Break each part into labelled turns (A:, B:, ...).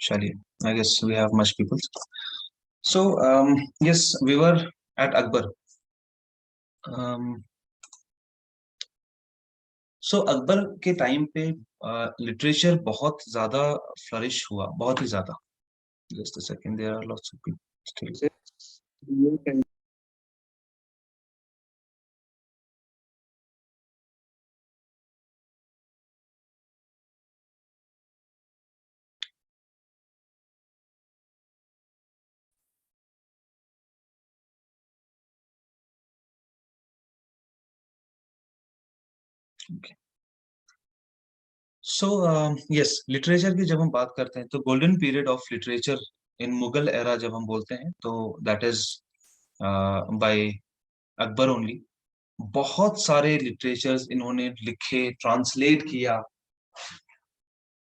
A: Chaliye, I guess we have much people. So, yes, we were at Akbar. Um, so Akbar के time पे literature बहुत ज्यादा flourish हुआ, बहुत ही ज्यादा. Just a second, there are lots of people still. Okay. So, yes, literature की जब हम बात करते हैं तो golden period of literature in Mughal era जब हम बोलते हैं तो that is by Akbar only. बहुत सारे लिटरेचर्स इन्होंने लिखे, ट्रांसलेट किया,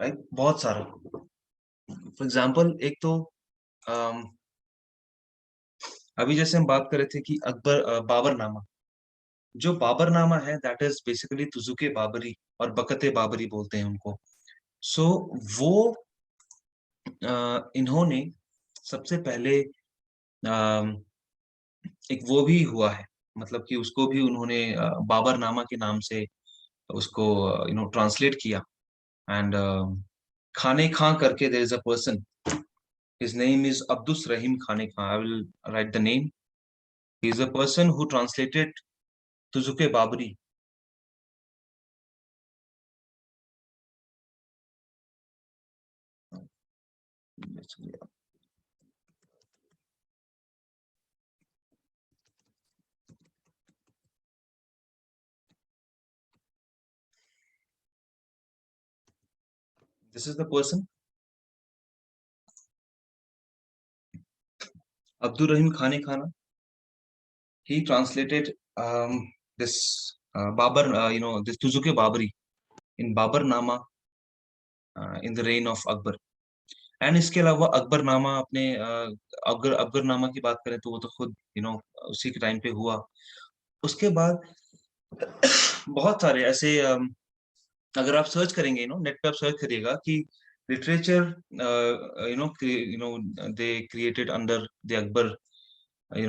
A: राइट, बहुत सारे. फॉर एग्जाम्पल एक तो अम, अभी जैसे हम बात कर रहे थे कि बाबरनामा. जो बाबरनामा है that is basically Tuzuke Babri और बकते बाबरी बोलते हैं उनको. सो वो इन्होंने सबसे पहले एक वो भी हुआ है, मतलब कि उसको भी उन्होंने बाबरनामा के नाम से उसको ट्रांसलेट किया. एंड खाने खां करके there is a person, his name is Abdus Rahim Khane Khan. I will write the name. He is a person who translated Tuzuke Babri. This is the person, Abdur Rahim Khane Khan. He translated this this Tuzuke Babri in Babarnama in the reign of Akbar. And इसके अलावा अकबरनामा अपने अकबरनामा की बात करें तो वो तो खुद उसी के टाइम पे हुआ. उसके बाद बहुत सारे ऐसे अगर आप सर्च करेंगे नेट पे आप सर्च करिएगा कि literature they created under the Akbar,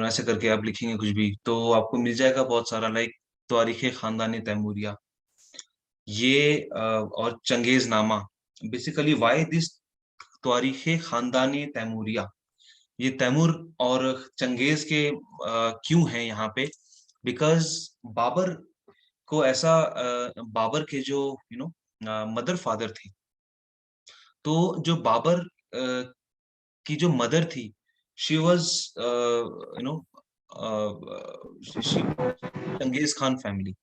A: ऐसे करके आप लिखेंगे कुछ भी तो आपको मिल जाएगा बहुत सारा. लाइक तारीख खानदानी तैमूरिया, ये और चंगेज नामा. बेसिकली वाई दिस तारीख खानदानी तैमूरिया, ये तैमूर और चंगेज के क्यों हैं यहाँ पे? बिकॉज बाबर को ऐसा बाबर के जो मदर फादर थे, तो जो बाबर की जो मदर थी, she was Genghis Khan family.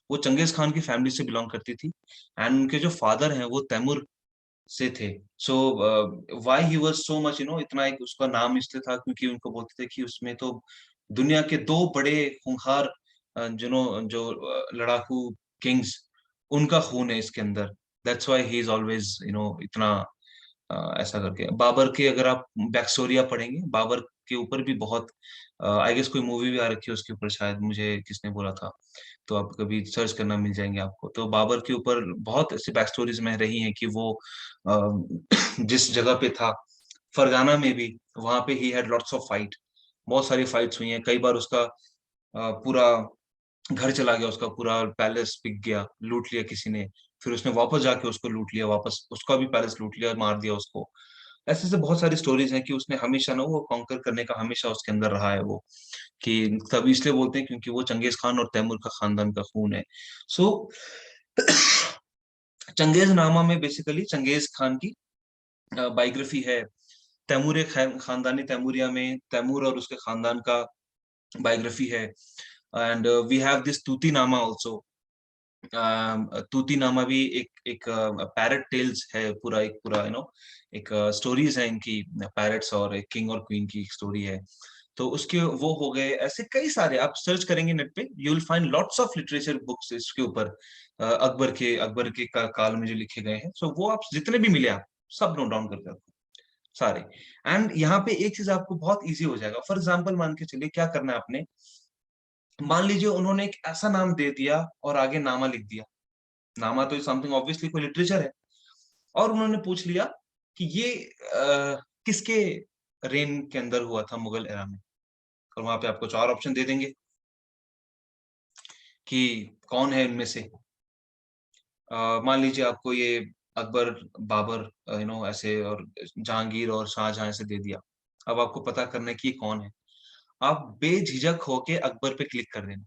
A: वो चंगेज खान की फैमिली से बिलोंग करती थी. एंड उनके जो फादर हैं वो तैमूर से थे. So why he was so much इतना, एक उसका नाम इसलिए था क्योंकि उनको बोलते थे कि उसमें तो दुनिया के दो बड़े खूंखार जो लड़ाकू किंग्स, उनका खून है इसके अंदर. That's why he is always इतना ऐसा करके. बाबर के अगर आप बैक स्टोरी आप पढ़ेंगे, बाबर के ऊपर भी बहुत, आई गेस कोई मूवी भी आ रखी है उसके ऊपर, शायद मुझे किसने बोला था, तो आप कभी सर्च करना मिल जाएंगे आपको. तो बाबर के ऊपर बहुत ऐसी बैक स्टोरीज में रही हैं कि वो जिस जगह पे था, फरगाना में भी, वहां पे he had lots of fight. बहुत सारी फाइट्स हुई हैं. कई बार उसका पूरा घर चला गया, उसका पूरा पैलेस बिक गया, लूट लिया किसी ने. फिर उसने वापस जाके उसको लूट लिया, वापस उसका भी पैलेस लूट लिया, मार दिया उसको. ऐसे ऐसे बहुत सारी स्टोरीज हैं कि उसने हमेशा वो कॉन्कर करने का हमेशा उसके अंदर रहा है वो. कि तभी इसलिए बोलते हैं क्योंकि वो चंगेज खान और तैमूर का खानदान का खून है. सो चंगेज नामा में बेसिकली चंगेज खान की बायोग्राफी है. तैमूर खानदानी तैमूरिया में तैमूर और उसके खानदान का बायोग्राफी है. एंड वी हैव दिस तूती नामा ऑल्सो. तूती नामा भी एक पैरट टेल्स है, पूरा एक पूरा एक स्टोरीज है इनकी, पैरट्स और एक किंग और क्वीन की स्टोरी है. तो उसके वो हो गए. ऐसे कई सारे आप सर्च करेंगे नेट पे, you will find lots of literature books इसके ऊपर, अकबर के काल में जो लिखे गए हैं. सो वो आप जितने भी मिले आप सब नोट डाउन करके रखो सारे. एंड यहाँ पे एक चीज आपको बहुत इजी हो जाएगा. फॉर एग्जाम्पल मान के चलिए क्या करना है आपने, मान लीजिए उन्होंने एक ऐसा नाम दे दिया और आगे नामा लिख दिया. नामा तो समथिंग ऑब्वियसली कोई लिटरेचर है. और उन्होंने पूछ लिया कि ये किसके रेन के अंदर हुआ था मुगल एरा में, और वहां पे आपको 4 ऑप्शन दे देंगे कि कौन है इनमें से। मान लीजिए आपको ये अकबर, बाबर, ऐसे, और जहांगीर और शाहजहां ऐसे दे दिया। अब आपको पता करना है कि ये कौन है। आप बेझिझक होके अकबर पे क्लिक कर देना।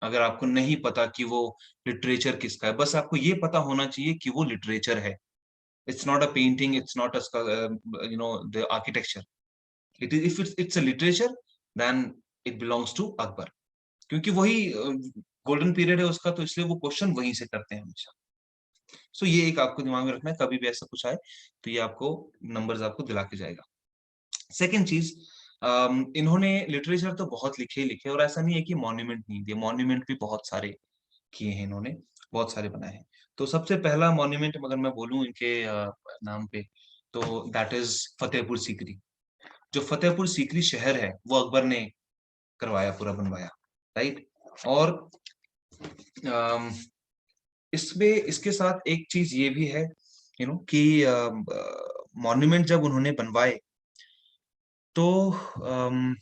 A: अगर आपको नहीं पता कि वो लिटरेचर किसका है, बस आपको ये पता होना चाहिए कि वो लिटरेचर है। It's not a painting, it's not a the architecture. It is, if it's a literature, then it belongs to Akbar, क्योंकि वही गोल्डन पीरियड है उसका, तो इसलिए वो क्वेश्चन वहीं से करते हैं हमेशा। सो ये एक आपको दिमाग में रखना है, कभी भी ऐसा कुछ आए तो ये आपको नंबर्स आपको दिला के जाएगा। सेकेंड चीज, इन्होंने लिटरेचर तो बहुत लिखे ही लिखे, और ऐसा नहीं है कि मॉन्यूमेंट नहीं दिए, मॉन्यूमेंट भी बहुत सारे किए हैं इन्होंने, बहुत सारे बनाए हैं। तो सबसे पहला मॉन्यूमेंट अगर मैं बोलूं इनके नाम पे, तो दैट इज फतेहपुर सीकरी। जो फतेहपुर सीकरी शहर है वो अकबर ने करवाया, पूरा बनवाया, राइट। और अम, इसमें इसके साथ एक चीज ये भी है, कि मॉन्यूमेंट जब उन्होंने बनवाए, तो अम,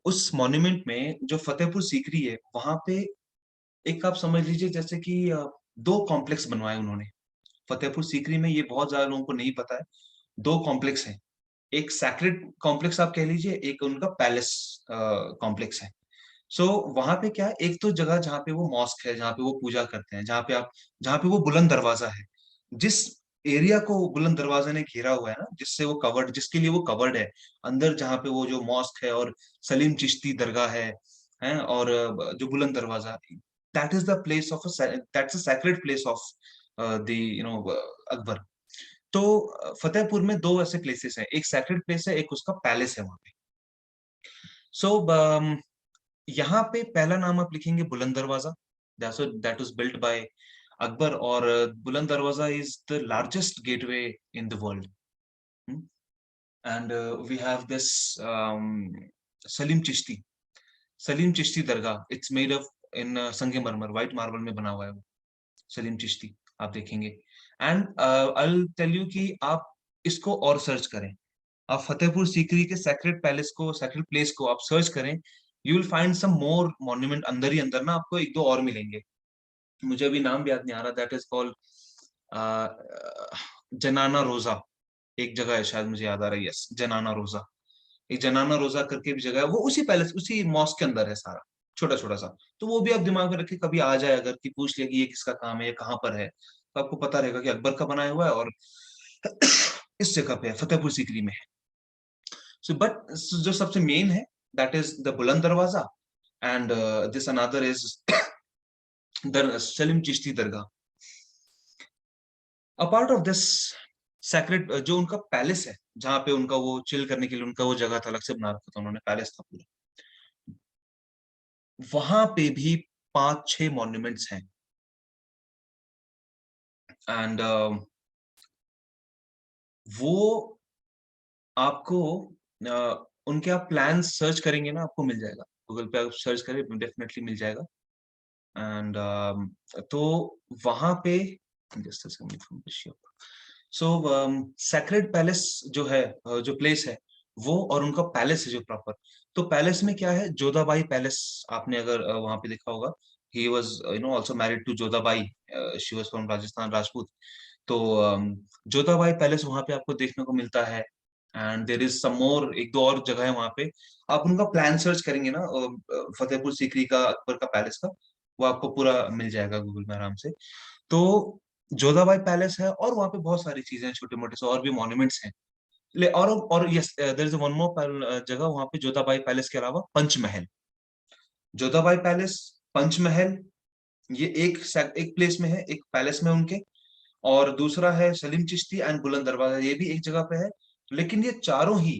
A: उस मॉन्यूमेंट में जो फतेहपुर सीकरी है वहां पे, एक आप समझ लीजिए जैसे कि 2 कॉम्प्लेक्स बनवाए उन्होंने फतेहपुर सीकरी में। ये बहुत ज्यादा लोगों को नहीं पता है। 2 कॉम्प्लेक्स हैं, एक सैक्रेड कॉम्प्लेक्स आप कह लीजिए, एक उनका पैलेस कॉम्प्लेक्स है। सो वहां पे क्या है, एक तो जगह जहाँ पे वो मॉस्क है, जहाँ पे वो पूजा करते हैं, जहाँ पे वो बुलंद दरवाजा है, जिस एरिया को बुलंद दरवाजा ने घेरा हुआ है ना, जिससे वो कवर्ड, जिसके लिए वो कवर्ड है, अंदर जहाँ पे वो जो मॉस्क है और सलीम चिश्ती दरगाह है, और जो बुलंद Darwaza, that is the place of, that's a sacred place of the Akbar. तो फतेहपुर में 2 ऐसे प्लेसेस हैं, एक सैक्रेड प्लेस है, एक उसका पैलेस है वहां पे। सो यहाँ पे पहला नाम आप लिखेंगे Buland Darwaza, that was built by Akbar. और Buland Darwaza is the largest gateway in the world. And we have this Salim Chishti, Salim Chishti dargah, it's made of in sangmarmar, white marble में बना हुआ है वो सलीम चिश्ती, आप देखेंगे। एंड आई टेल यू कि आप इसको और सर्च करें, आप फतेहपुर सीकरी के सेक्रेड पैलेस को, सेक्रेड प्लेस को आप सर्च करें, you will find some more monument, अंदर ही अंदर ना आपको 1-2 और मिलेंगे। मुझे अभी नाम भी याद नहीं आ रहा। दैट इज कॉल्ड जनाना रोजा, एक जगह है, शायद मुझे याद आ रहा है, यस, जनाना रोजा। एक जनाना रोजा करके भी जगह है, वो उसी पैलेस, उसी मॉस्क के अंदर है सारा, छोटा छोटा सा। तो वो भी आप दिमाग में रखिए, कभी आ जाए अगर कि पूछ लिया कि ये किसका काम है, ये कहाँ पर है, तो आपको पता रहेगा कि अकबर का बनाया हुआ है, और इस जगह पे है, फतेहपुर सीकरी में है। सो बट जो सबसे मेन है, दैट इज द बुलंद दरवाजा, and this another is Salim Chishti Dargah. Apart of this sacred, जो उनका पैलेस है, जहाँ पे उनका वो चिल करने के लिए उनका वो जगह था, अलग से बना रखा था उन्होंने, पैलेस था पूरा, वहां पे भी 5-6 मॉन्यूमेंट्स हैं। एंड वो आपको उनके आप प्लान सर्च करेंगे ना, आपको मिल जाएगा, गूगल पे आप सर्च करें, डेफिनेटली मिल जाएगा। एंड तो वहां पे जस्ट सो सैक्रेड पैलेस जो है, जो प्लेस है वो, और उनका पैलेस है जो प्रॉपर, तो पैलेस में क्या है, जोधाबाई पैलेस, आपने अगर वहां पे देखा होगा, he was also married to Jodhabai, she was from Rajasthan, Rajput. तो जोधाबाई पैलेस वहां पे आपको देखने को मिलता है। एंड देर इज सम मोर, 1-2 और जगह है वहां पे, आप उनका प्लान सर्च करेंगे ना, फतेहपुर सीकरी का, अकबर का पैलेस का, वो आपको पूरा मिल जाएगा गूगल में आराम से। तो जोधाबाई पैलेस है, और वहां पे बहुत सारी चीजें हैं, छोटे मोटे से और भी मॉन्यूमेंट्स हैं। और yes, there is one more जगह वहां पे, जोधाबाई पैलेस के अलावा पंचमहल, जोधाबाई पैलेस, पंचमहल, ये एक प्लेस में है, एक पैलेस में उनके, और दूसरा है सलीम चिश्ती एंड बुलंद दरवाजा, ये भी एक जगह पे है, लेकिन ये चारों ही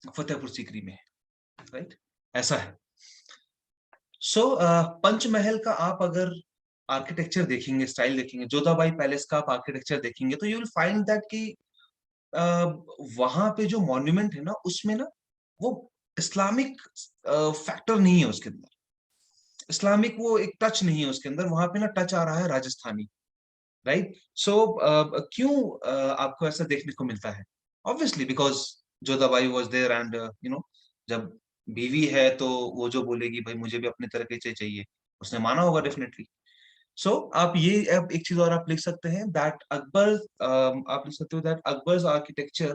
A: फतेहपुर सीकरी में है, राइट, ऐसा है। सो पंचमहल का आप अगर आर्किटेक्चर देखेंगे, स्टाइल देखेंगे, जोधाबाई पैलेस का आप आर्किटेक्चर देखेंगे, तो यू विल फाइंड दैट कि वहां पे जो मॉन्यूमेंट है ना, उसमें ना वो इस्लामिक फैक्टर नहीं है उसके अंदर, इस्लामिक वो एक टच नहीं है उसके अंदर, वहां पे ना टच आ रहा है राजस्थानी, राइट? सो क्यों आपको ऐसा देखने को मिलता है? Obviously because Jodhabai was there and जब बीवी है तो वो जो बोलेगी भाई मुझे भी अपने तरह के चाहिए, उसने माना होगा डेफिनेटली। सो आप ये अब एक चीज और आप लिख सकते हैं दैट अकबर, आप लिख सकते हो that Akbar's architecture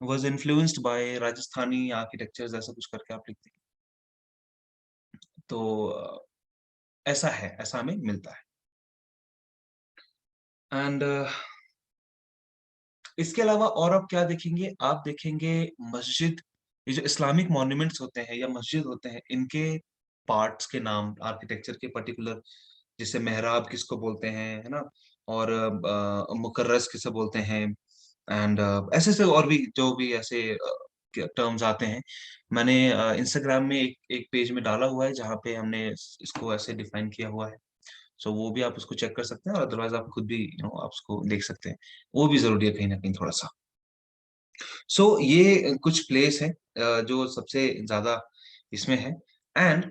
A: was influenced by Rajasthani architectures, ऐसा कुछ करके आप लिखते हैं। तो ऐसा है, ऐसा हमें मिलता है। एंड इसके अलावा और आप क्या देखेंगे? आप देखेंगे मस्जिद, ये जो इस्लामिक मॉन्यूमेंट्स होते हैं या मस्जिद होते हैं, इनके पार्ट्स के नाम आर्किटेक्चर के पर्टिकुलर, जैसे मेहराब किसको बोलते हैं, है ना, और मुकर्रस किसे बोलते हैं, एंड ऐसे ऐसे और भी जो भी ऐसे टर्म्स आते हैं। मैंने इंस्टाग्राम में एक पेज में डाला हुआ है जहाँ पे हमने इसको ऐसे डिफाइन किया हुआ है। सो वो भी आप उसको चेक कर सकते हैं, और अदरवाइज आप खुद भी आप उसको देख सकते हैं। वो भी जरूरी है कहीं ना कहीं थोड़ा सा। सो ये कुछ प्लेस है जो सबसे ज्यादा इसमें है। एंड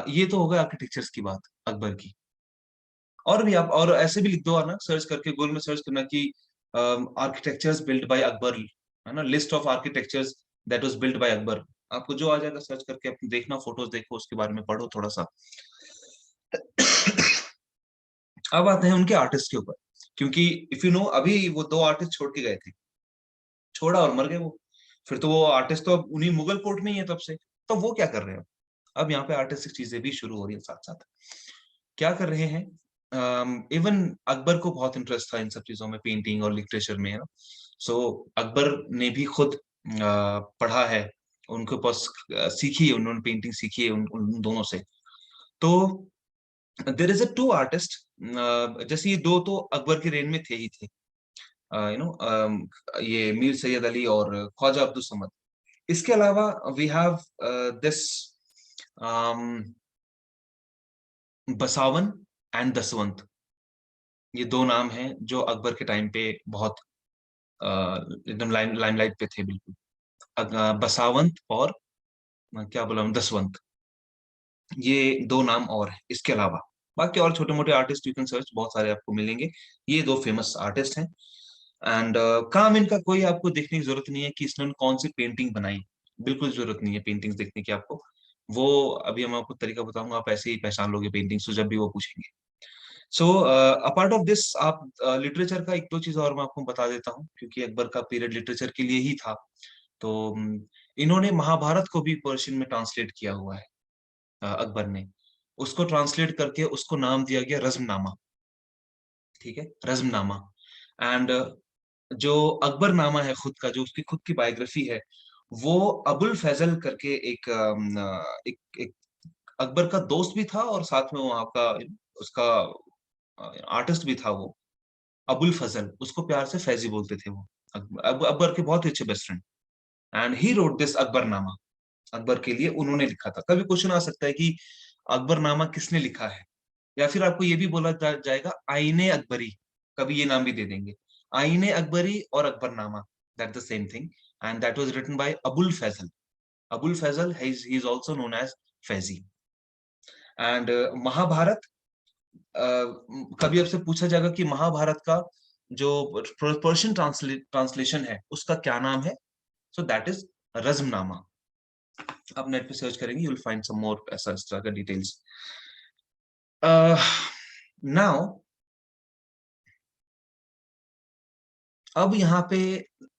A: ये तो हो गया आर्किटेक्चर्स की बात अकबर की। और भी आप और ऐसे भी लिख दो ना, सर्च करके गूगल में सर्च करना कि आर्किटेक्चर्स बिल्ड बाय अकबर, है ना, list of architectures that was build by Akbar. आपको जो आ जाएगा सर्च करके आप देखना, फोटोज देखो, उसके बारे में पढ़ो थोड़ा सा। अब आते हैं उनके आर्टिस्ट के ऊपर, क्योंकि इफ यू नो अभी वो दो आर्टिस्ट छोड़ के गए थे, छोड़ा और मर गए वो। फिर तो वो आर्टिस्ट तो अब उन्हीं मुगल कोर्ट में ही है तब से। तो वो क्या कर रहे हैं? अब यहाँ पे आर्टिस्टिक चीजें भी शुरू हो रही है साथ साथ। क्या कर रहे हैं? इवन अकबर को बहुत इंटरेस्ट था इन सब चीजों में, पेंटिंग और लिटरेचर में, है ना। सो अकबर ने भी खुद पढ़ा है, उनके पास सीखी है, उन्होंने पेंटिंग सीखी है उन दोनों से। तो there is a two artist, जैसे ये दो तो अकबर के रेन में थे ही थे, यू नो, ये मीर सैयद अली और ख्वाजा अब्दुल समद। इसके अलावा we have this Basawan and Daswant. ये दो नाम हैं जो अकबर के टाइम पे बहुत एकदम लाइमलाइट पे थे बिल्कुल। बसावंत और क्या बोला हम, दसवंत। ये दो नाम और हैं इसके अलावा। बाकी और छोटे मोटे आर्टिस्ट यू कैन सर्च, बहुत सारे आपको मिलेंगे। ये दो फेमस आर्टिस्ट हैं। एंड काम इनका कोई आपको देखने की जरूरत नहीं है कि इसने कौन सी पेंटिंग बनाई। बिल्कुल जरूरत नहीं है पेंटिंग्स देखने की आपको। वो अभी मैं आपको तरीका बताऊंगा, आप ऐसे ही पहचान लोगे पेंटिंग्स तो जब भी वो पूछेंगे। सो अपार्ट ऑफ दिस, आप लिटरेचर का एक दो चीज और मैं आपको बता देता हूँ, क्योंकि अकबर का पीरियड लिटरेचर के लिए ही था। तो इन्होंने महाभारत को भी पर्शियन में ट्रांसलेट किया हुआ है, अकबर ने। उसको ट्रांसलेट करके उसको नाम दिया गया रज्मनामा। ठीक है, रज्मनामा। एंड जो अकबरनामा है खुद का, जो उसकी खुद की बायोग्राफी है, वो अबुल फैजल करके एक अकबर का दोस्त भी था, और साथ में वहाँ का उसका आर्टिस्ट भी था वो, अबुल फजल। उसको प्यार से फैजी बोलते थे वो। अकबर के बहुत ही अच्छे best friend. And he wrote this Akbarnama. Akbar के लिए उन्होंने लिखा था। कभी क्वेश्चन आ सकता है कि अकबरनामा किसने लिखा है, या फिर आपको ये भी बोला जाएगा आईने अकबरी, कभी ये नाम भी दे देंगे। आईने अकबरी और Akbarnama, that the same thing. And that was written by Abul Faizal. Abul Faizal he is also known as Faizi. And Mahabharat, कभी आपसे पूछा जाएगा कि महाभारत का जो पर्शियन ट्रांसलेशन है उसका क्या नाम है, सो दैट इज रज्मनामा। आप नेट पे सर्च करेंगे, you will find some more ऐसा इस तरह का डिटेल्स। नाउ अब यहाँ पे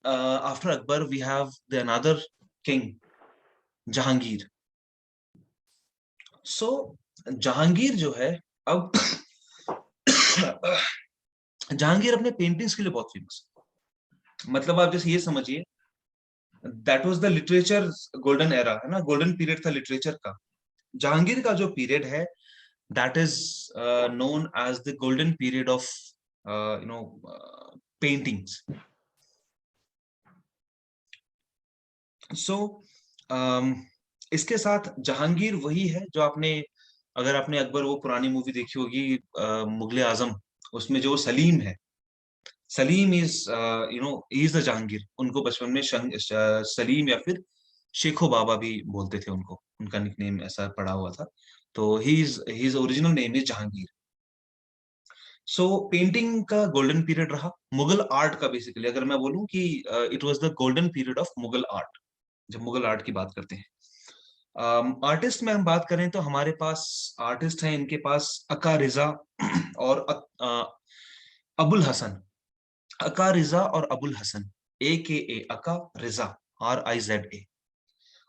A: after Akbar we have the another king, Jahangir. So Jahangir जो है, अब जहांगीर अपने पेंटिंग्स के लिए बहुत फेमस है। मतलब आप जैसे ये समझिए, that was the literature golden era, है ना, गोल्डन पीरियड था लिटरेचर का। जहांगीर का जो पीरियड है, that is known as the golden period of you know paintings. So इसके साथ जहांगीर वही है जो आपने, अगर आपने अकबर वो पुरानी मूवी देखी होगी मुगले आजम, उसमें जो सलीम है, Salim is is the Jahangir. उनको बचपन में सलीम या फिर शेखो बाबा भी बोलते थे उनको, उनका निकनेम ऐसा पड़ा हुआ था। तो he is original name is Jahangir. So painting का गोल्डन पीरियड रहा, मुगल आर्ट का बेसिकली अगर मैं बोलूं कि it was the golden period of Mughal art, जब मुगल आर्ट की बात करते हैं। आर्टिस्ट में हम बात करें तो हमारे पास आर्टिस्ट हैं, इनके पास अका रिजा और अबुल हसन। अका रिजा और Abul Hasan, A Aqa Riza, RIZA।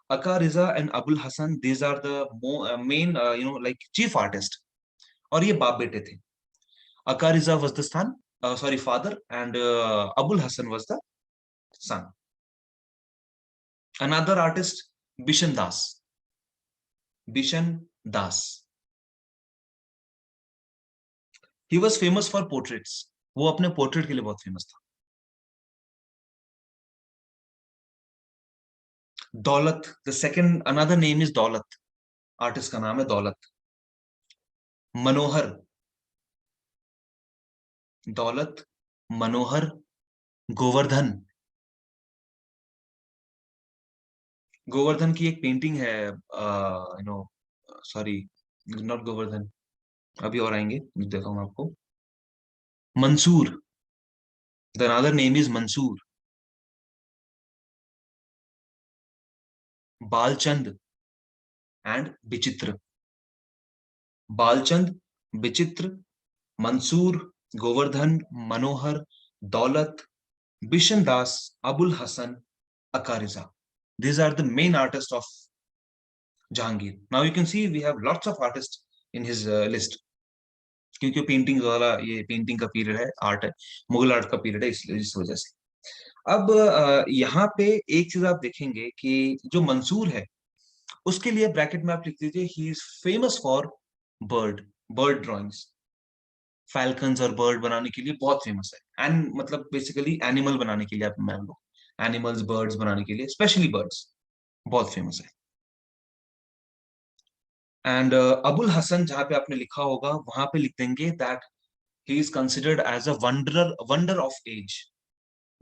A: Aqa Riza and Abul Hasan, these are the main like chief artist, और ये बाप बेटे थे। Aqa Riza was the son, sorry father, and Abul Hassan was the son. Another artist, Bishan Das. Bishan Das. He was famous for portraits. वो अपने portrait के लिए बहुत फेमस था। दौलत, the second another name is दौलत, आर्टिस्ट का नाम है दौलत। मनोहर, दौलत, मनोहर, गोवर्धन। गोवर्धन की एक पेंटिंग है, सॉरी, नॉट गोवर्धन, अभी और आएंगे, देखा हूं आपको। Mansur, the another name is Mansur. Balchand and Bichitr. Balchand, Bichitr, Mansur, Govardhan, Manohar, Daulat, Bishan Das, Abul Hasan, Aqa Riza. These are the main artists of Jahangir. Now you can see we have lots of artists in his list. क्योंकि पेंटिंग वाला, ये पेंटिंग का पीरियड है, आर्ट है, मुगल आर्ट का पीरियड है, इस वजह से। अब यहाँ पे एक चीज आप देखेंगे कि जो मंसूर है, उसके लिए ब्रैकेट में आप लिख दीजिए, he is famous for bird, bird drawings. Falcons और बर्ड बनाने के लिए बहुत फेमस है, एंड मतलब बेसिकली एनिमल बनाने के लिए, आप मान लो एनिमल्स, बर्ड्स बनाने के लिए, स्पेशली बर्ड्स बहुत फेमस है। एंड अबुल हसन जहां पे आपने लिखा होगा, वहां पे लिख देंगे that he is considered as a wonder of age.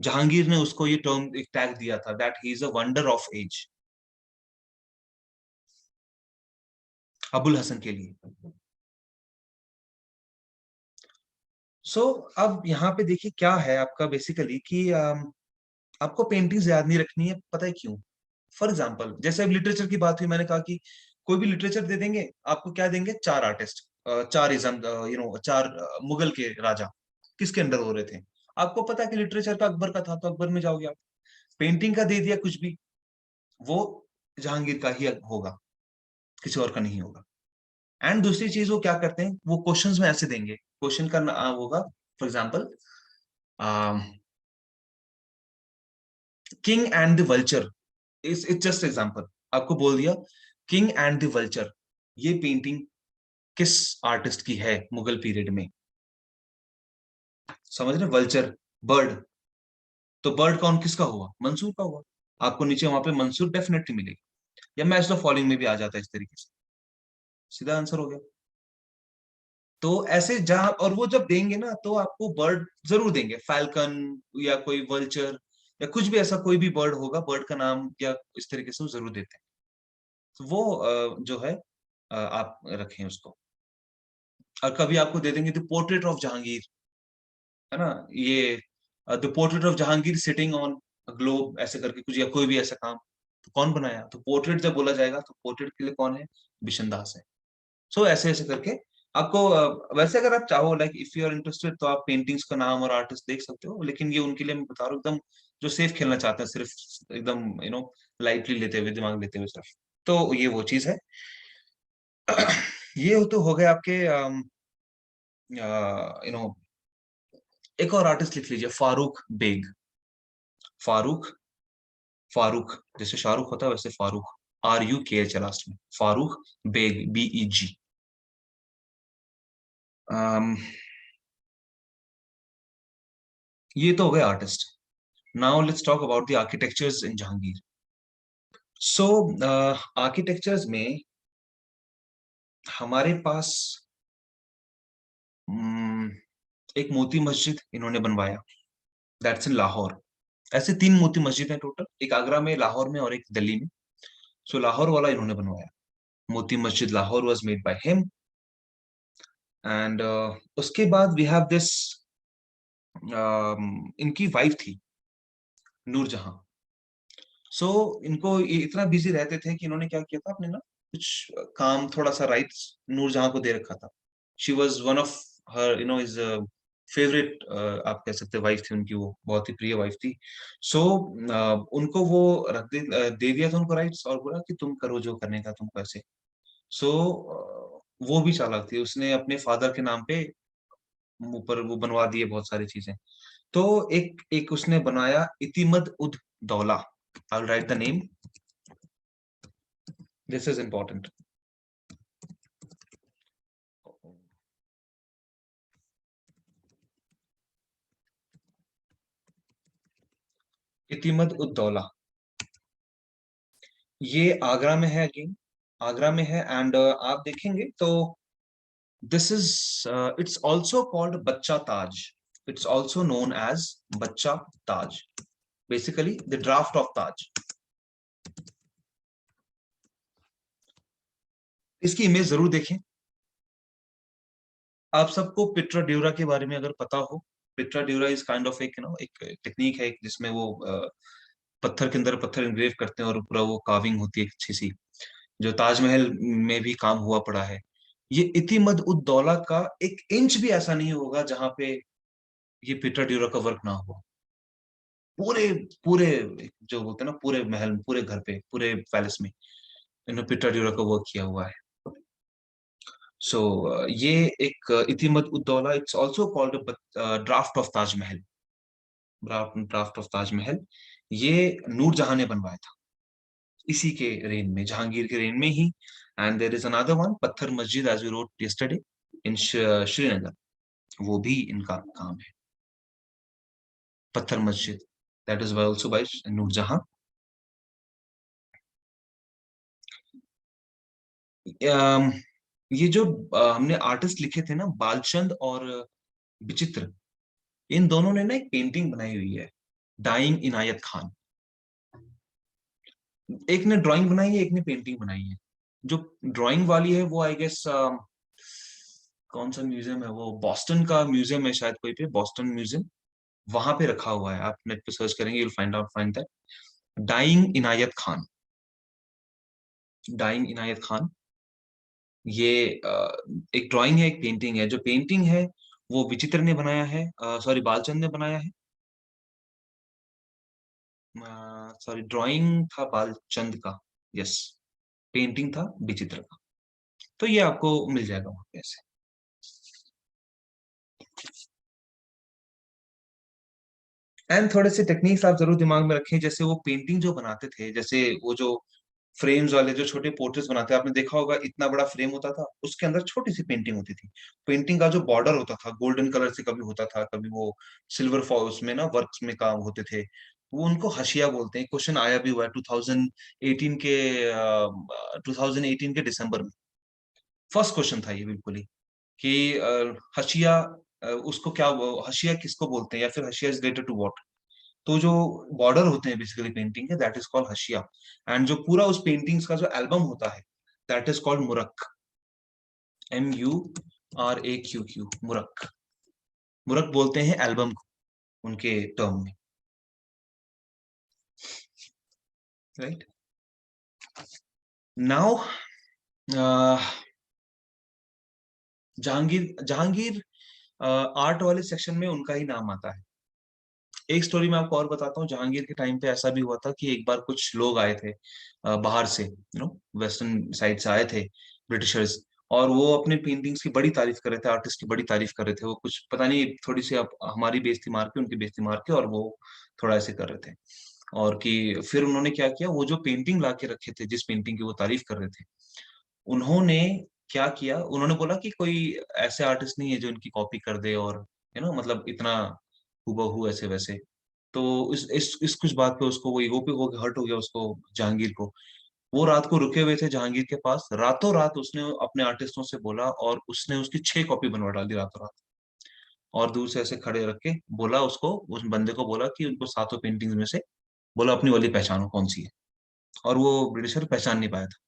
A: Jahangir ने उसको ये टर्म, एक टैग दिया था, that he is a wonder of age, Abul Hasan के लिए। सो अब यहाँ पे देखिए क्या है आपका बेसिकली कि आपको पेंटिंग्स याद नहीं रखनी है, पता है क्यों? फॉर एग्जाम्पल, जैसे अब लिटरेचर की बात हुई, मैंने कहा कि कोई भी लिटरेचर दे देंगे आपको, क्या देंगे? चार आर्टिस्ट, चार इजम, चार मुगल के राजा किसके अंडर हो रहे थे। आपको पता है कि लिटरेचर का अकबर का था, तो अकबर में जाओगे आप। पेंटिंग का दे दिया कुछ भी, वो जहांगीर का ही होगा, किसी और का नहीं होगा। एंड दूसरी चीज वो क्या करते हैं, वो क्वेश्चंस में ऐसे देंगे, क्वेश्चन का नाम होगा for example, king and the vulture, it's just example, आपको बोल दिया किंग एंड द वल्चर, ये पेंटिंग किस आर्टिस्ट की है मुगल पीरियड में। समझ रहे? वल्चर, बर्ड, तो बर्ड कौन किसका हुआ? मंसूर का हुआ। आपको नीचे वहां पे मंसूर डेफिनेटली मिलेगी, या मैच द फॉलोइंग में भी आ जाता है इस तरीके से, सीधा आंसर हो गया। तो ऐसे जहां, और वो जब देंगे ना तो आपको बर्ड जरूर देंगे, फैल्कन या कोई वल्चर या कुछ भी ऐसा, कोई भी बर्ड होगा, बर्ड का नाम या इस तरीके से वो जरूर देते हैं। तो वो जो है, आप रखें उसको। और कभी आपको दे देंगे द पोर्ट्रेट ऑफ जहांगीर, है ना, ये the portrait of Jahangir sitting on globe, ऐसे करके कुछ, या कोई भी ऐसा काम, तो कौन बनाया? तो पोर्ट्रेट जब बोला जाएगा तो पोर्ट्रेट के लिए कौन है? बिशन दास है। सो ऐसे ऐसे करके आपको वैसे अगर आप चाहो, like if you are interested, तो आप पेंटिंग्स का नाम और आर्टिस्ट देख सकते हो, लेकिन ये उनके लिए मैं बता रहा हूँ एकदम, जो सेफ खेलना चाहते हैं, सिर्फ एकदम लाइटली लेते हुए, दिमाग लेते हुए सिर्फ। तो ये वो चीज है। ये तो हो गए आपके यू नो एक और आर्टिस्ट लिख लीजिए, फारूक बेग। फारूक, फारूक जैसे शाहरुख होता है वैसे फारूक, RUKH लास्ट में, फारूक बेग, BEG। ये तो हो गए artist. Now let's talk about the architectures in Jahangir. So architectures में हमारे पास um, एक मोती मस्जिद इन्होंने बनवाया, दैट्स इन लाहौर। ऐसे तीन मोती मस्जिद हैं टोटल, एक आगरा में, लाहौर में, और एक दिल्ली में। सो लाहौर वाला इन्होंने बनवाया, Moti Masjid Lahore was made by him. And उसके बाद वी हैव दिस, इनकी वाइफ थी नूरजहां। सो इनको ये इतना बिजी रहते थे कि इन्होंने क्या किया था, अपने ना कुछ काम, थोड़ा सा राइट्स नूरजहां को दे रखा था। She was one of her is favourite, आप कह सकते वाइफ थी उनकी, वो बहुत ही प्रिय वाइफ थी। सो उनको वो दे दिया था उनको राइट्स, और बोला कि तुम करो जो करने का तुमको ऐसे। सो वो भी चालाक थी, उसने अपने फादर के नाम पे ऊपर वो बनवा दिए बहुत सारी चीजें। तो एक एक उसने बनाया Itimad ud Daula. I will write the name, this is important. Itimad ud Daula, ये आगरा में है अगेन, आगरा में है। एंड आप देखेंगे तो this is, it's also called बच्चा ताज, इट्स ऑल्सो नोन एज बच्चा ताज, बेसिकली द ड्राफ्ट ऑफ ताज। इसकी इमेज जरूर देखें। आप सबको पिट्रा ड्यूरा के बारे में अगर पता हो, पिट्रा ड्यूरा इज काइंड ऑफ एक एक टेक्निक है जिसमें वो पत्थर के अंदर पत्थर इनग्रेव करते हैं और पूरा वो कार्विंग होती है अच्छी सी, जो ताजमहल में भी काम हुआ पड़ा है। ये इतिमद उद दौला का 1 इंच भी ऐसा नहीं होगा जहां पे ये पीटर ड्यूरा का वर्क ना हो। पूरे पूरे जो बोलते हैं ना, पूरे महल, पूरे घर पे, पूरे पैलेस में इन्होंने पीटर ड्यूरा का वर्क किया हुआ है। सो ये एक इतिमद ud Daula, it's also called draft of Taj Mahal, draft of Taj Mahal, ये नूरजहां ने बनवाया था इसी के रेन में, जहांगीर के रेन में ही। And there is another one, Pathar Masjid, as we wrote yesterday, in Srinagar, वो भी इनका काम है, Pathar Masjid, that is also by Nurjahan. Um, ये जो हमने आर्टिस्ट लिखे थे ना, बालचंद और विचित्र, इन दोनों ने ना एक पेंटिंग बनाई हुई है, डाइंग इनायत खान। एक ने ड्राइंग बनाई है, एक ने पेंटिंग बनाई है। जो ड्राइंग वाली है वो आई गेस कौन सा म्यूजियम है वो, बॉस्टन का म्यूजियम है शायद, कोई पे बॉस्टन म्यूजियम, वहां पे रखा हुआ है। आप नेट पे सर्च करेंगे, you'll find that, dying Inayat Khan, dying Inayat Khan. ये एक ड्राइंग है, एक पेंटिंग है। जो पेंटिंग है वो विचित्र ने बनाया है, सॉरी बालचंद ने बनाया है, सॉरी ड्राइंग था बालचंद का, यस, पेंटिंग था विचित्र का। तो ये आपको मिल जाएगा वहां पे ऐसे। एंड थोड़े से टेक्निक्स आप जरूर दिमाग में रखें, जैसे वो पेंटिंग जो बनाते थे, जैसे वो जो फ्रेम्स वाले जो छोटे पोर्ट्रेट्स बनाते हैं, आपने देखा होगा इतना बड़ा फ्रेम होता था, उसके अंदर छोटी सी पेंटिंग होती थी। पेंटिंग का जो बॉर्डर होता था गोल्डन कलर से कभी होता था, कभी वो सिल्वर फॉल्स में ना वर्क्स में काम होते थे, वो उनको हशिया बोलते हैं। क्वेश्चन आया भी हुआ है 2018 के 2018 के दिसंबर में, फर्स्ट क्वेश्चन था ये बिल्कुल ही, कि हशिया, उसको क्या, हशिया किसको बोलते हैं, या फिर हशिया इज रिलेटेड टू व्हाट। तो जो बॉर्डर होते हैं बेसिकली पेंटिंग के, दैट इज कॉल्ड हशिया। एंड जो पूरा उस पेंटिंग्स का जो एल्बम होता है, दैट इज कॉल्ड मुरक, MURAQQ, मुरक। मुरक बोलते हैं एल्बम को उनके टर्म में, right. Now Jahangir, Jahangir art वाले सेक्शन में उनका ही नाम आता है। एक स्टोरी मैं आपको और बताता हूँ। जहांगीर के टाइम पे ऐसा भी हुआ था कि एक बार कुछ लोग आए थे बाहर से, वेस्टर्न साइड से आए थे, ब्रिटिशर्स, और वो अपने पेंटिंग्स की बड़ी तारीफ कर रहे थे, आर्टिस्ट की बड़ी तारीफ कर रहे थे। वो कुछ पता नहीं, थोड़ी सी आप हमारी बेइज्जती मार के, उनकी बेइज्जती मार के, और वो थोड़ा ऐसे कर रहे थे। और कि फिर उन्होंने क्या किया, वो जो पेंटिंग ला के रखे थे, जिस पेंटिंग की वो तारीफ कर रहे थे, उन्होंने क्या किया, उन्होंने बोला कि कोई ऐसे आर्टिस्ट नहीं है जो इनकी कॉपी कर दे, और मतलब इतना हूबहू ऐसे वैसे। तो इस कुछ बात पे उसको, वो ईगो पे वो हर्ट हो गया उसको, जहांगीर को। वो रात को रुके हुए थे जहांगीर के पास, रातों रात उसने अपने आर्टिस्टों से बोला, और उसने उसकी 6 कॉपी बनवा डाली रातों रात। और दूर से ऐसे खड़े रख के बोला उसको, उस बंदे को बोला कि उनको सातों पेंटिंग्स में से बोला अपनी वाली पहचानो कौन सी है। और वो ब्रिटिशर पहचान नहीं पाया था,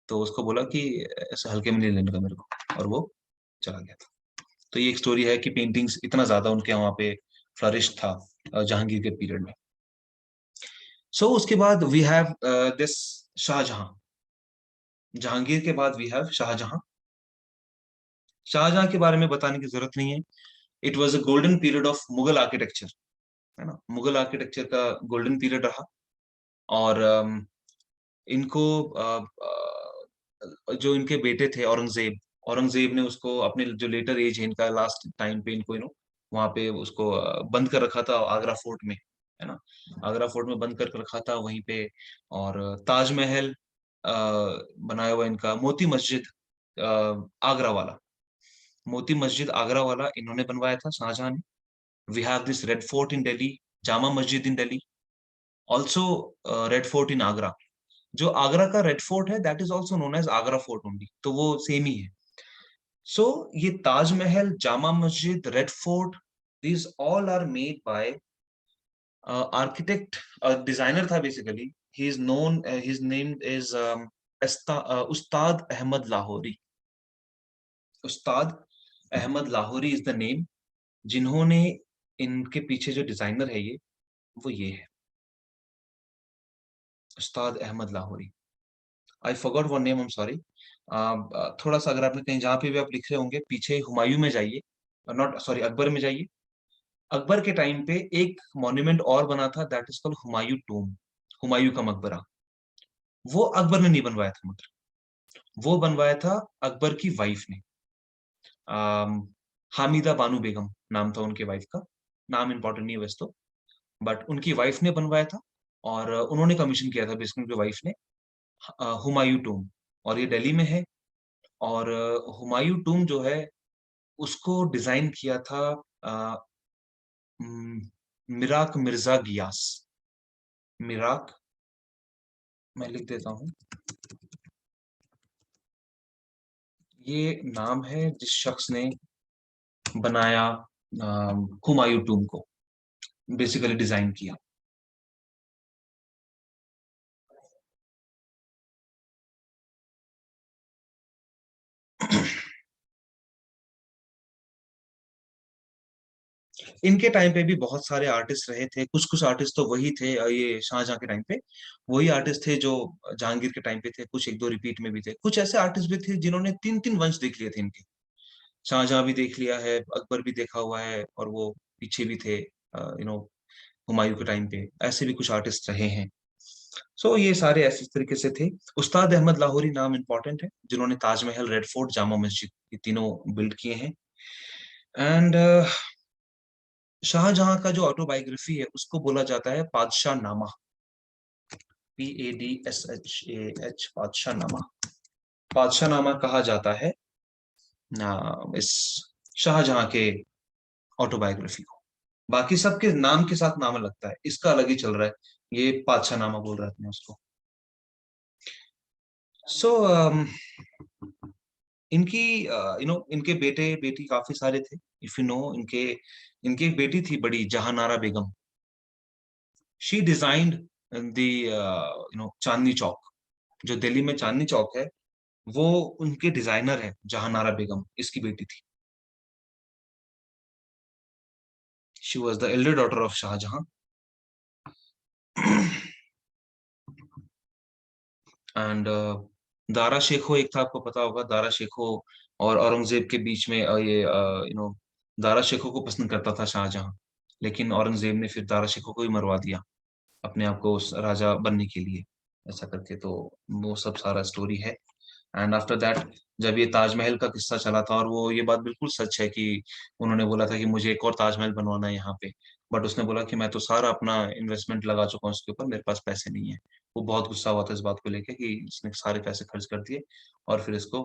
A: तो उसको बोला कि ऐसे हल्के में नहीं लेने का मेरे को। और वो चला गया था। तो ये एक स्टोरी है कि पेंटिंग्स इतना ज्यादा उनके वहां पे फ्लरिश था जहांगीर के पीरियड में। उसके बाद we have this Shahjahan. Jahangir के बाद वी हैव शाहजहां। शाहजहां के बारे में बताने की जरूरत नहीं है। It was a golden period of Mughal architecture, है ना, मुगल आर्किटेक्चर का गोल्डन पीरियड रहा। और इनको जो इनके बेटे थे औरंगजेब, औरंगजेब ने उसको अपने जो लेटर एज है इनका, लास्ट टाइम पे इनको वहां पे उसको बंद कर रखा था आगरा फोर्ट में, है ना, आगरा फोर्ट में बंद कर रखा था वहीं पे। और ताजमहल बनाया हुआ इनका, मोती मस्जिद आगरा वाला, मोती मस्जिद आगरा वाला इन्होंने बनवाया था शाहजहां ने। We have this Red Fort in Delhi, Jama Masjid in Delhi, also Red Fort in Agra. जो आगरा का रेड फोर्ट है that is also known as Agra Fort only, तो वो सेम ही है। ये Taj Mahal, Jama Masjid, Red Fort, these all are made by architect, designer था basically. He is known, his name is Ustad Ahmad Lahori. Ustad Ahmad Lahori is the name. जिन्होंने, इनके पीछे जो डिजाइनर है ये, वो ये है Ustad Ahmad Lahori. I forgot one name, I am sorry. थोड़ा सा अगर आपने कहीं जहाँ पे भी आप लिख रहे होंगे पीछे हुमायूं में जाइए, नॉट सॉरी अकबर में जाइए। अकबर के टाइम पे एक मॉन्यूमेंट और बना था that is called Humayun tomb, Humayun का मकबरा। वो अकबर ने नहीं बनवाया था, मतलब वो बनवाया था अकबर की वाइफ ने। आम, हामिदा बानू बेगम नाम था उनके वाइफ का। नाम इंपॉर्टेंट नहीं है वैसे तो, बट उनकी वाइफ ने बनवाया था। और उन्होंने कमीशन किया था बेसिकली उनकी वाइफ ने हुमायूं टूम। और ये दिल्ली में है। और हुमायूं टूम जो है उसको डिजाइन किया था अ, मिराक मिर्जा गियास। मिराक, मैं लिख देता हूँ, ये नाम है जिस शख्स ने बनाया हुमायूं टूम को, बेसिकली डिजाइन किया। इनके टाइम पे भी बहुत सारे आर्टिस्ट रहे थे, कुछ कुछ आर्टिस्ट तो वही थे ये शाहजहां के टाइम पे वही आर्टिस्ट थे जो जहांगीर के टाइम पे थे। कुछ एक दो रिपीट में भी थे, कुछ ऐसे आर्टिस्ट भी थे जिन्होंने तीन तीन वंश देख लिए थे इनके। शाहजहां भी देख लिया है, अकबर भी देखा हुआ है, और वो पीछे भी थे हुमायूं के टाइम पे ऐसे भी कुछ आर्टिस्ट रहे हैं। ये सारे ऐसे इस तरीके से थे। उस्ताद अहमद लाहौरी नाम इंपॉर्टेंट है, जिन्होंने ताजमहल, रेड फोर्ट, जामा मस्जिद ये तीनों बिल्ड किए हैं। एंड शाहजहां का जो ऑटोबायोग्राफी है उसको बोला जाता है पादशाह नामा, PADSHAH, पादशाह नामा। पादशाह नामा कहा जाता है इस शाहजहां के ऑटोबायोग्राफी को। बाकी सबके नाम के साथ नाम लगता है, इसका अलग ही चल रहा है, ये पादशाह नामा बोल रहे हैं उसको। सो इनकी इनके बेटे बेटी काफी सारे थे। इफ यू नो, इनके इनकी एक बेटी थी बड़ी, जहानारा बेगम। She designed the Chandni Chowk, जो दिल्ली में चांदनी चौक है, वो उनके डिजाइनर है जहानारा बेगम, इसकी बेटी थी। She was the elder daughter of Shahjahan. And Dara Shikoh एक था, आपको पता होगा दारा शेखो। और औरंगजेब के बीच में ये दारा शेखो को पसंद करता था शाहजहां, लेकिन औरंगजेब ने फिर दारा शेखो को ही मरवा दिया अपने आप को उस राजा बनने के लिए, ऐसा करके। तो वो सब सारा स्टोरी है। एंड आफ्टर दैट, जब ये ताजमहल का किस्सा चला था, और वो ये बात बिल्कुल सच है कि उन्होंने बोला था कि मुझे एक और ताजमहल बनवाना है यहाँ पे, बट उसने बोला कि मैं तो सारा अपना इन्वेस्टमेंट लगा चुका हूँ इसके ऊपर, मेरे पास पैसे नहीं है। वो बहुत गुस्सा हुआ था इस बात को लेकर कि इसने सारे पैसे खर्च कर दिए, और फिर इसको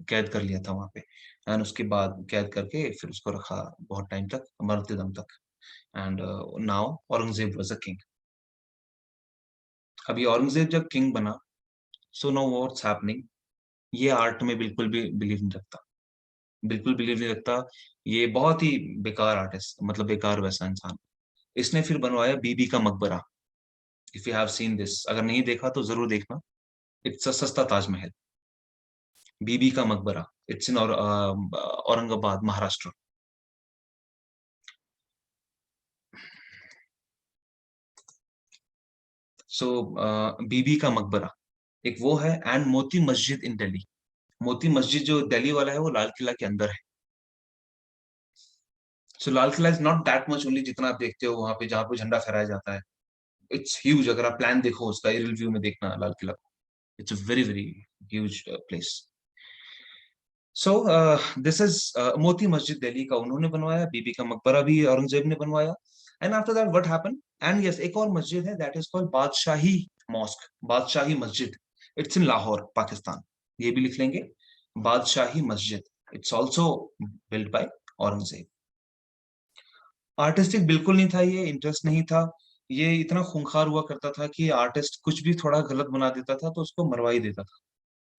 A: कैद कर लिया था वहां पे। एंड उसके बाद कैद करके फिर उसको रखा बहुत टाइम तक, मरते दम तक। And now Aurangzeb was a king. अभी औरंगजेब जब किंग बना, सो नो व्हाट्स हैपनिंग, ये आर्ट में बिल्कुल भी बिलीव नहीं रखता, बिल्कुल बिलीव नहीं रखता। ये बहुत ही बेकार आर्टिस्ट, मतलब बेकार वैसा इंसान। इसने फिर बनवाया बीबी का मकबरा। If you have seen this, अगर नहीं देखा तो जरूर देखना। इट्स अ सस्ता ताजमहल। बीबी का मकबरा, इट्स इन औरंगाबाद, महाराष्ट्र। सो बीबी का मकबरा एक वो है, एंड मोती मस्जिद इन दिल्ली। मोती मस्जिद जो दिल्ली वाला है वो लाल किला के अंदर है। So Lal Qila is not that much only जितना आप देखते हो वहां पे जहाँ पे झंडा फहराया जाता है। इट्स ह्यूज, अगर आप प्लान देखो उसका एरियल व्यू में देखना लाल किला को, it's a very very huge place. So this is Moti Masjid Delhi का उन्होंने बनवाया, बीबी का मकबरा भी औरंगजेब ने बनवाया। And after that what happened, and yes एक और मस्जिद है that is called Badshahi mosque, Badshahi Masjid. It's in Lahore, Pakistan. ये भी लिख लेंगे, Badshahi Masjid. It's also built by Aurangzeb. Artistic बिल्कुल नहीं था, ये इंटरेस्ट नहीं था। ये इतना खूंखार हुआ करता था कि आर्टिस्ट कुछ भी थोड़ा गलत बना देता था तो उसको मरवा ही देता था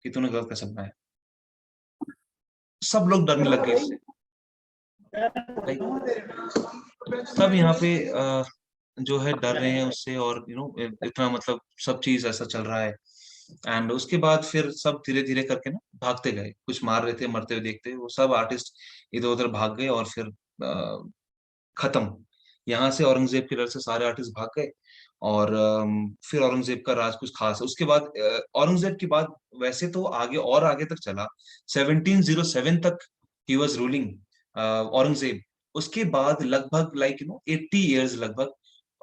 A: कि तूने गलत कैसे बनाया। सब लोग डरने लग गए इससे। सब यहाँ पे जो है डर रहे हैं उससे, और इतना मतलब सब चीज ऐसा चल रहा है। एंड उसके बाद फिर सब धीरे धीरे करके ना भागते गए, कुछ मार रहे थे मरते हुए देखते, वो सब आर्टिस्ट इधर उधर भाग गए, और फिर खत्म। यहाँ से औरंगजेब के डर से सारे आर्टिस्ट भाग गए। और फिर औरंगजेब का राज कुछ खास है उसके बाद। औरंगजेब के बाद वैसे तो आगे और आगे तक चला, 1707 तक ही वॉज रूलिंग औरंगजेब। उसके बाद लगभग 80 इयर्स लगभग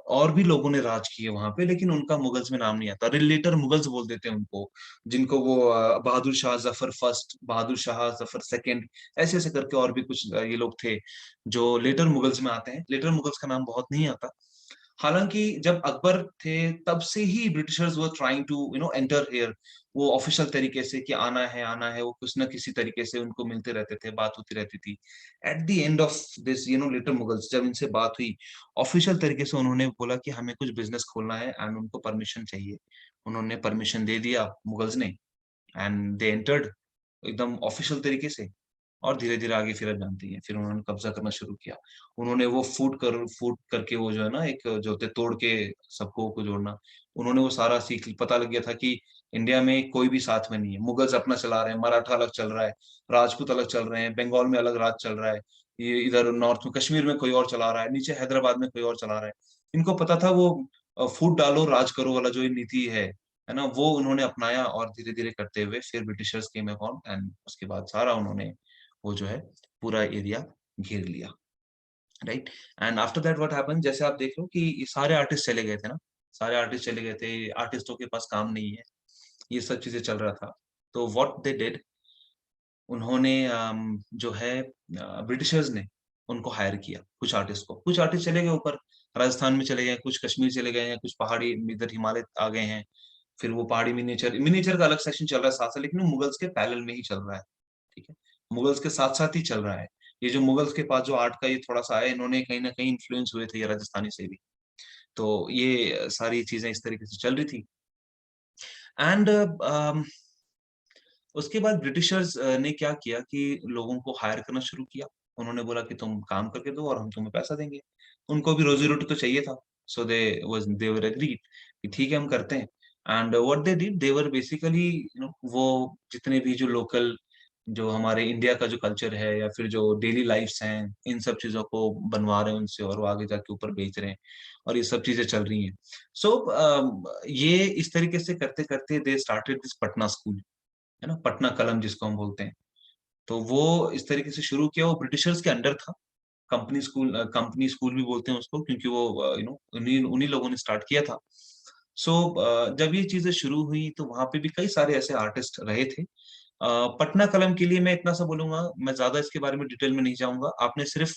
A: और भी लोगों ने राज किए वहां पे, लेकिन उनका मुगल्स में नाम नहीं आता। रिलेटर मुगल्स बोल देते हैं उनको, जिनको वो बहादुर शाह जफर फर्स्ट, बहादुर शाह जफर सेकंड, ऐसे ऐसे करके और भी कुछ ये लोग थे जो लेटर मुगल्स में आते हैं। लेटर मुगल्स का नाम बहुत नहीं आता। हालांकि जब अकबर थे तब से ही Britishers were trying to enter here. वो ऑफिशियल तरीके से कि आना है आना है, वो कुछ ना किसी तरीके से उनको मिलते रहते थे, बात होती रहती थी। At the end of this later Mughals, जब इनसे बात हुई ऑफिशियल तरीके से, उन्होंने बोला कि हमें कुछ बिजनेस खोलना है एंड उनको परमिशन चाहिए। उन्होंने परमिशन दे दिया मुगल्स ने, एंड दे एंटर्ड एकदम ऑफिशियल तरीके से। और धीरे धीरे आगे फिर आप जानते हैं, फिर उन्होंने कब्जा करना शुरू किया। उन्होंने वो फूट करके वो जो है ना, एक जो होते तोड़ के सबको को जोड़ना, उन्होंने वो सारा सीख पता लग गया था कि इंडिया में कोई भी साथ में नहीं है। मुगल्स अपना चला रहे हैं, मराठा अलग चल रहा है, राजपूत अलग चल रहे हैं, बंगाल में अलग राज चल रहा है, ये इधर नॉर्थ में कश्मीर में कोई और चला रहा है, नीचे हैदराबाद में कोई और चला रहा है। इनको पता था वो फूट डालो राज करो वाला जो ये नीति है ना, वो उन्होंने अपनाया। और धीरे धीरे करते हुए फिर ब्रिटिशर्स केम अपॉन, एंड उसके बाद सारा उन्होंने वो जो है पूरा एरिया घेर लिया। Right. And after that what happened, जैसे आप देख लो कि ये सारे आर्टिस्ट चले गए थे ना, सारे आर्टिस्ट चले गए थे, आर्टिस्टों के पास काम नहीं है, ये सब चीजें चल रहा था। तो व्हाट दे डिड, उन्होंने जो है ब्रिटिशर्स ने उनको हायर किया, कुछ आर्टिस्ट को। कुछ आर्टिस्ट चले गए ऊपर, राजस्थान में चले गए, कुछ कश्मीर चले गए हैं, कुछ पहाड़ी इधर हिमालय आ गए हैं। फिर वो पहाड़ी मिनिएचर मिनिएचर का अलग सेक्शन चल रहा है साथ साथ, लेकिन वो मुगल्स के पैरेलल में ही चल रहा है। ठीक है, मुगल्स के साथ साथ ही चल रहा है। ये जो मुगल्स के पास जो आर्ट का ये थोड़ा सा है, इन्होंने कहीं ना कहीं इन्फ्लुएंस हुए थे ये राजस्थानी से भी। तो ये सारी चीजें इस तरीके से चल रही थी। एंड उसके बाद ब्रिटिशर्स ने क्या किया कि लोगों को हायर करना शुरू किया। उन्होंने बोला कि तुम काम करके दो और हम तुम्हें पैसा देंगे। उनको भी रोजी रोटी तो चाहिए था। सो दे वर एग्रीड कि ठीक है हम करते हैं। And what they did, they were basically वो जितने भी जो लोकल, जो हमारे इंडिया का जो कल्चर है या फिर जो डेली लाइफ्स हैं, इन सब चीजों को बनवा रहे हैं उनसे, और वो आगे जाके ऊपर बेच रहे हैं, और ये सब चीजें चल रही हैं। सो ये इस तरीके से करते करते they started this Patna school, है ना, पटना कलम जिसको हम बोलते हैं। तो वो इस तरीके से शुरू किया, वो ब्रिटिशर्स के अंडर था। कंपनी स्कूल भी बोलते हैं उसको, क्योंकि वो उन्हीं उन्हीं लोगों ने स्टार्ट किया था। सो जब ये चीजें शुरू हुई तो वहां पे भी कई सारे ऐसे आर्टिस्ट रहे थे। पटना कलम के लिए मैं इतना सा बोलूंगा, मैं ज्यादा इसके बारे में डिटेल में नहीं जाऊंगा। आपने सिर्फ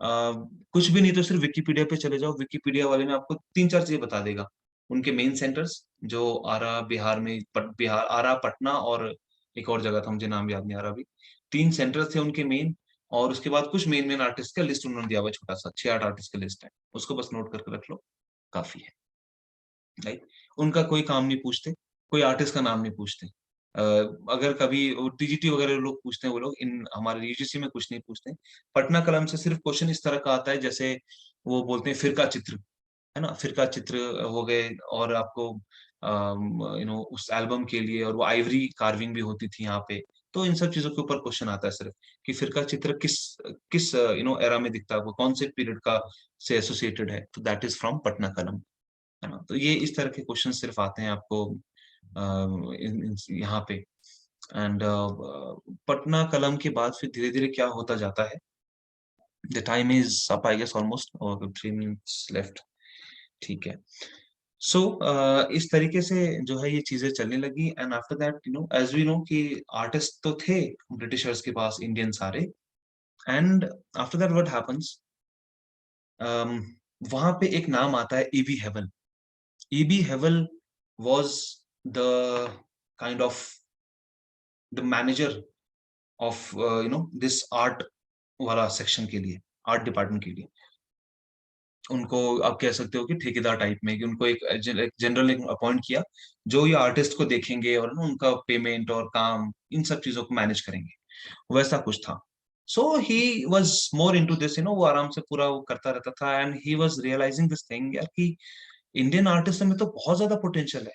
A: कुछ भी नहीं तो सिर्फ विकिपीडिया पे चले जाओ, विकिपीडिया वाले में आपको तीन चार चीजें बता देगा। उनके मेन सेंटर्स जो आरा बिहार में, बिहार आरा, पटना, और एक और जगह था मुझे नाम याद नहीं आ रहा अभी। तीन सेंटर्स थे उनके मेन। और उसके बाद कुछ मेन मेन आर्टिस्ट का लिस्ट उन्होंने दिया हुआ है, छोटा सा 6-8 आर्टिस्ट का लिस्ट है, उसको बस नोट करके रख लो, काफी है। राइट। उनका कोई काम नहीं पूछते, कोई आर्टिस्ट का नाम नहीं पूछते। अगर कभी टीजीटी वगैरह लोग पूछते हैं, वो लोग इन हमारे यूजीसी में कुछ नहीं पूछते। पटना कलम से सिर्फ क्वेश्चन इस तरह का आता है, जैसे वो बोलते हैं फिरका चित्र, है ना, फिरका चित्र हो गए, और आपको उस एल्बम के लिए, और वो आइवरी कार्विंग भी होती थी यहाँ पे। तो इन सब चीजों के ऊपर क्वेश्चन आता है सिर्फ कि फिरका चित्र किस किस एरा में दिखता है, वो कौन से पीरियड का से एसोसिएटेड है, तो दैट इज फ्रॉम पटना कलम, है ना। तो ये इस तरह के क्वेश्चन सिर्फ आते हैं आपको यहाँ पे। एंड पटना कलम के बाद फिर धीरे धीरे क्या होता जाता है, the time is up I guess almost, और 3 मिनट्स लेफ्ट, ठीक है। सो इस तरीके से जो है ये चीजें चलने लगी। And after that as we know कि आर्टिस्ट तो थे ब्रिटिशर्स के पास, इंडियन सारे। And after that what happens, वहां पे एक नाम आता है E B Havell. E B Havell was the kind of the manager of this art वाला सेक्शन के लिए, आर्ट डिपार्टमेंट के लिए। उनको आप कह सकते हो कि ठेकेदार टाइप में, कि उनको एक जनरल अपॉइंट किया जो ये आर्टिस्ट को देखेंगे और ना उनका पेमेंट और काम, इन सब चीजों को मैनेज करेंगे, वैसा कुछ था। So he was more into this, वो आराम से पूरा वो करता रहता था। And he was realizing this thing यार कि इंडियन आर्टिस्ट में तो बहुत ज्यादा पोटेंशियल है,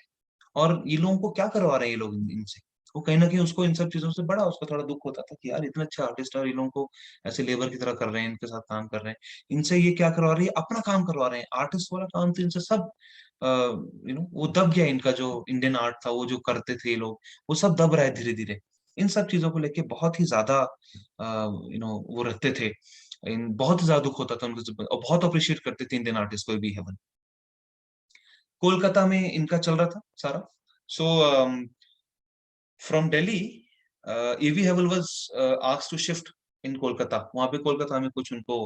A: और ये लोगों को क्या करवा रहे हैं ये लोग इनसे। वो कहीं ना कहीं उसको इन सब चीजों से बड़ा उसका थोड़ा दुख होता था कि यार इतने अच्छे आर्टिस्ट और ये लोगों को ऐसे लेबर की तरह कर रहे हैं, इनके साथ काम कर रहे हैं, इनसे ये क्या करवा रही है, अपना काम करवा रहे हैं, आर्टिस्ट वाला काम तो इनसे सब वो दब गया। इनका जो इंडियन आर्ट था, वो जो करते थे ये लोग, वो सब दब रहा है धीरे धीरे। इन सब चीजों को लेके बहुत ही ज्यादा वो रहते थे, इन बहुत ज्यादा दुख होता था उनको, और बहुत अप्रिशिएट करते थे इंडियन आर्टिस्ट को भी। हेवन कोलकाता में इनका चल रहा था सारा। So from Delhi E B Havell was asked to shift in Kolkata. वहां पे कोलकाता में कुछ उनको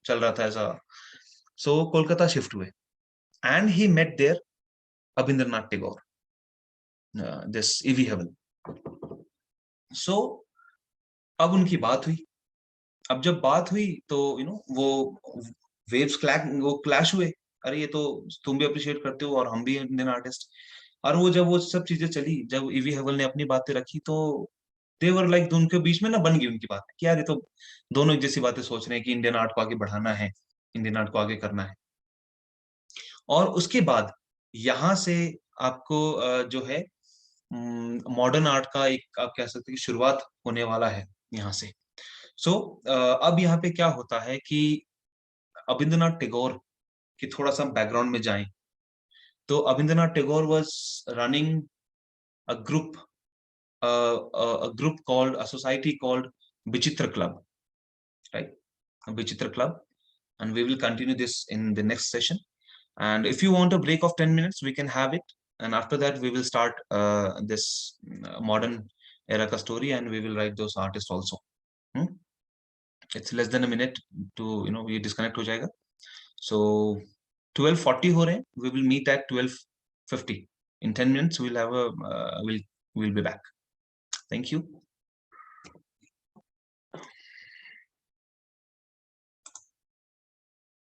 A: चल रहा था ऐसा। सो कोलकाता शिफ्ट हुए, and he met there Abanindranath Tagore, this E B Havell. So अब उनकी बात हुई। अब जब बात हुई तो वो वेव्स क्लैश हुए। अरे ये तो तुम भी अप्रिशिएट करते हो और हम भी इंडियन आर्टिस्ट। और वो जब वो सब चीजें चली, जब ईवी हेवल ने अपनी बातें रखी, तो देवर लाइक, उनके बीच में ना बन गई उनकी बात कि यार ये तो दोनों एक जैसी बातें सोच रहे हैं कि इंडियन आर्ट को आगे बढ़ाना है, इंडियन आर्ट को आगे करना है। और उसके बाद यहाँ से आपको जो है मॉडर्न आर्ट का एक, आप कह सकते हैं कि शुरुआत होने वाला है यहाँ से। सो अब यहाँ पे क्या होता है कि अबिंद्रनाथ टैगोर की थोड़ा सा बैकग्राउंड में जाएं, तो Abanindranath Tagore was running a group, a group called, a society called Vichitra Club, right? A Vichitra Club, and we will continue this in the next session. And if you want a break of 10 minutes, we can have it. And after that, we will start this modern era ka story, and we will write those artists also. Hmm? It's less than a minute to, ये disconnect हो जाएगा. So 12:40 हो रहे हैं. We will meet at 12:50. In 10 minutes, we'll have a we'll be back. Thank you.